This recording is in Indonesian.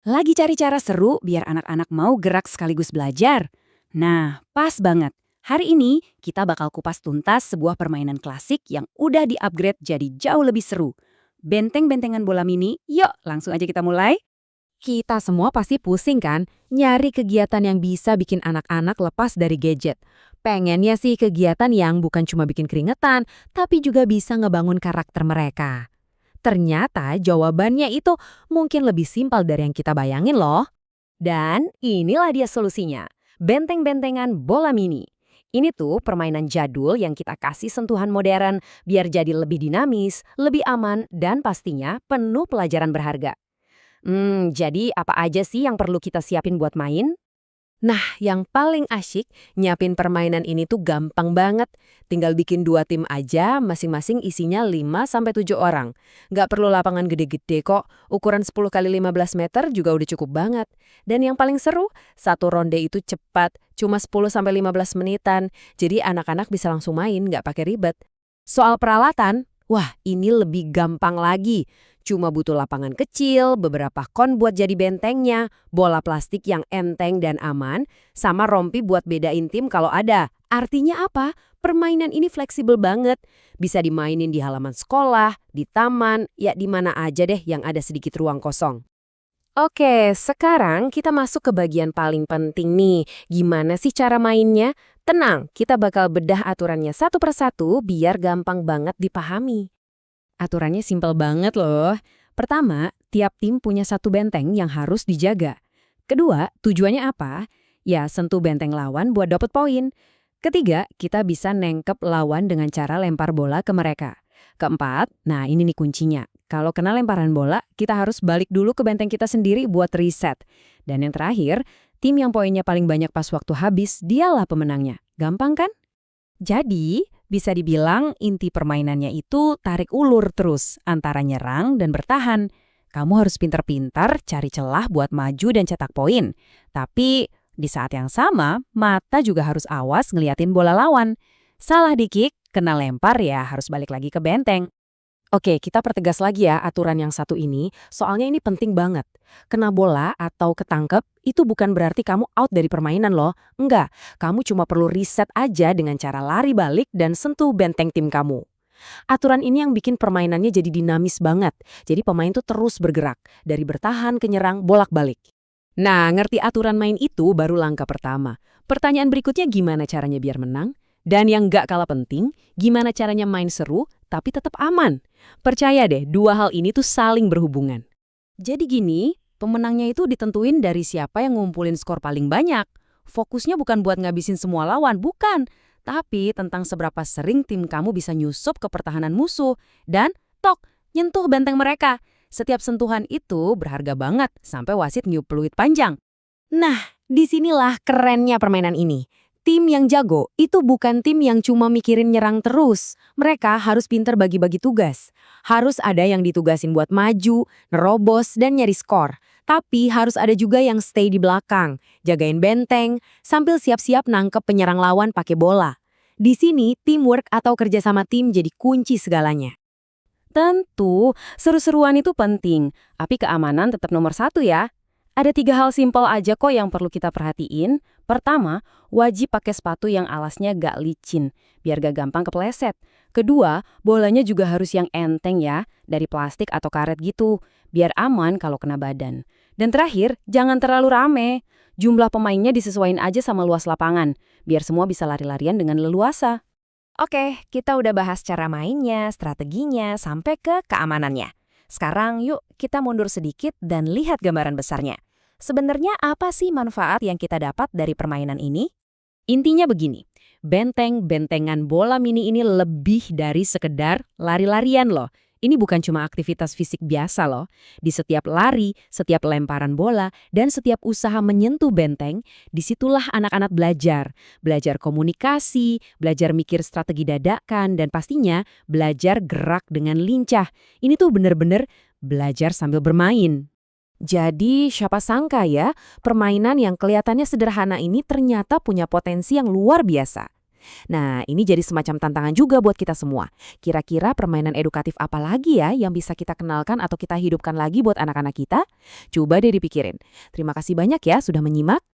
Lagi cari cara seru biar anak-anak mau gerak sekaligus belajar? Nah, pas banget. Hari ini kita bakal kupas tuntas sebuah permainan klasik yang udah di-upgrade jadi jauh lebih seru. Benteng-bentengan bola mini, yuk langsung aja kita mulai. Kita semua pasti pusing kan, nyari kegiatan yang bisa bikin anak-anak lepas dari gadget. Pengennya sih kegiatan yang bukan cuma bikin keringetan, tapi juga bisa ngebangun karakter mereka. Ternyata jawabannya itu mungkin lebih simpel dari yang kita bayangin loh. Dan inilah dia solusinya, benteng-bentengan bola mini. Ini tuh permainan jadul yang kita kasih sentuhan modern biar jadi lebih dinamis, lebih aman, dan pastinya penuh pelajaran berharga. Jadi apa aja sih yang perlu kita siapin buat main? Nah, yang paling asyik, nyiapin permainan ini tuh gampang banget. Tinggal bikin 2 tim aja, masing-masing isinya 5 sampai 7 orang. Nggak perlu lapangan gede-gede kok, ukuran 10 kali 15 meter juga udah cukup banget. Dan yang paling seru, satu ronde itu cepat, cuma 10 sampai 15 menitan. Jadi anak-anak bisa langsung main, nggak pakai ribet. Soal peralatan, wah ini lebih gampang lagi. Cuma butuh lapangan kecil, beberapa kon buat jadi bentengnya, bola plastik yang enteng dan aman, sama rompi buat bedain tim kalau ada. Artinya apa? Permainan ini fleksibel banget. Bisa dimainin di halaman sekolah, di taman, ya di mana aja deh yang ada sedikit ruang kosong. Oke, sekarang kita masuk ke bagian paling penting nih. Gimana sih cara mainnya? Tenang, kita bakal bedah aturannya satu persatu biar gampang banget dipahami. Aturannya simpel banget loh. Pertama, tiap tim punya satu benteng yang harus dijaga. Kedua, tujuannya apa? Ya, sentuh benteng lawan buat dapet poin. Ketiga, kita bisa nengkep lawan dengan cara lempar bola ke mereka. Keempat, nah ini nih kuncinya. Kalau kena lemparan bola, kita harus balik dulu ke benteng kita sendiri buat reset. Dan yang terakhir, tim yang poinnya paling banyak pas waktu habis, dialah pemenangnya. Gampang kan? Jadi, bisa dibilang inti permainannya itu tarik ulur terus antara nyerang dan bertahan. Kamu harus pintar-pintar cari celah buat maju dan cetak poin. Tapi di saat yang sama, mata juga harus awas ngeliatin bola lawan. Salah dikik, kena lempar ya harus balik lagi ke benteng. Oke, kita pertegas lagi ya aturan yang satu ini, soalnya ini penting banget. Kena bola atau ketangkep, itu bukan berarti kamu out dari permainan loh. Enggak, kamu cuma perlu reset aja dengan cara lari balik dan sentuh benteng tim kamu. Aturan ini yang bikin permainannya jadi dinamis banget. Jadi pemain tuh terus bergerak, dari bertahan ke nyerang bolak-balik. Nah, ngerti aturan main itu baru langkah pertama. Pertanyaan berikutnya gimana caranya biar menang? Dan yang nggak kalah penting, gimana caranya main seru tapi tetap aman? Percaya deh, dua hal ini tuh saling berhubungan. Jadi gini, pemenangnya itu ditentuin dari siapa yang ngumpulin skor paling banyak. Fokusnya bukan buat ngabisin semua lawan, bukan. Tapi tentang seberapa sering tim kamu bisa nyusup ke pertahanan musuh. Dan, tok, nyentuh benteng mereka. Setiap sentuhan itu berharga banget, sampai wasit niup peluit panjang. Nah, disinilah kerennya permainan ini. Tim yang jago itu bukan tim yang cuma mikirin nyerang terus. Mereka harus pinter bagi-bagi tugas. Harus ada yang ditugasin buat maju, nerobos, dan nyari skor. Tapi harus ada juga yang stay di belakang, jagain benteng, sambil siap-siap nangkep penyerang lawan pakai bola. Di sini, teamwork atau kerjasama tim jadi kunci segalanya. Tentu, seru-seruan itu penting, tapi keamanan tetap nomor satu ya. Ada 3 hal simpel aja kok yang perlu kita perhatiin. Pertama, wajib pakai sepatu yang alasnya gak licin, biar gak gampang kepleset. Kedua, bolanya juga harus yang enteng ya, dari plastik atau karet gitu, biar aman kalau kena badan. Dan terakhir, jangan terlalu rame. Jumlah pemainnya disesuaikan aja sama luas lapangan, biar semua bisa lari-larian dengan leluasa. Oke, kita udah bahas cara mainnya, strateginya, sampai ke keamanannya. Sekarang yuk kita mundur sedikit dan lihat gambaran besarnya. Sebenarnya apa sih manfaat yang kita dapat dari permainan ini? Intinya begini, benteng-bentengan bola mini ini lebih dari sekedar lari-larian loh. Ini bukan cuma aktivitas fisik biasa loh. Di setiap lari, setiap lemparan bola, dan setiap usaha menyentuh benteng, disitulah anak-anak belajar. Belajar komunikasi, belajar mikir strategi dadakan, dan pastinya belajar gerak dengan lincah. Ini tuh bener-bener belajar sambil bermain. Jadi, siapa sangka ya, permainan yang kelihatannya sederhana ini ternyata punya potensi yang luar biasa. Nah, ini jadi semacam tantangan juga buat kita semua. Kira-kira permainan edukatif apa lagi ya yang bisa kita kenalkan atau kita hidupkan lagi buat anak-anak kita? Coba deh dipikirin. Terima kasih banyak ya sudah menyimak.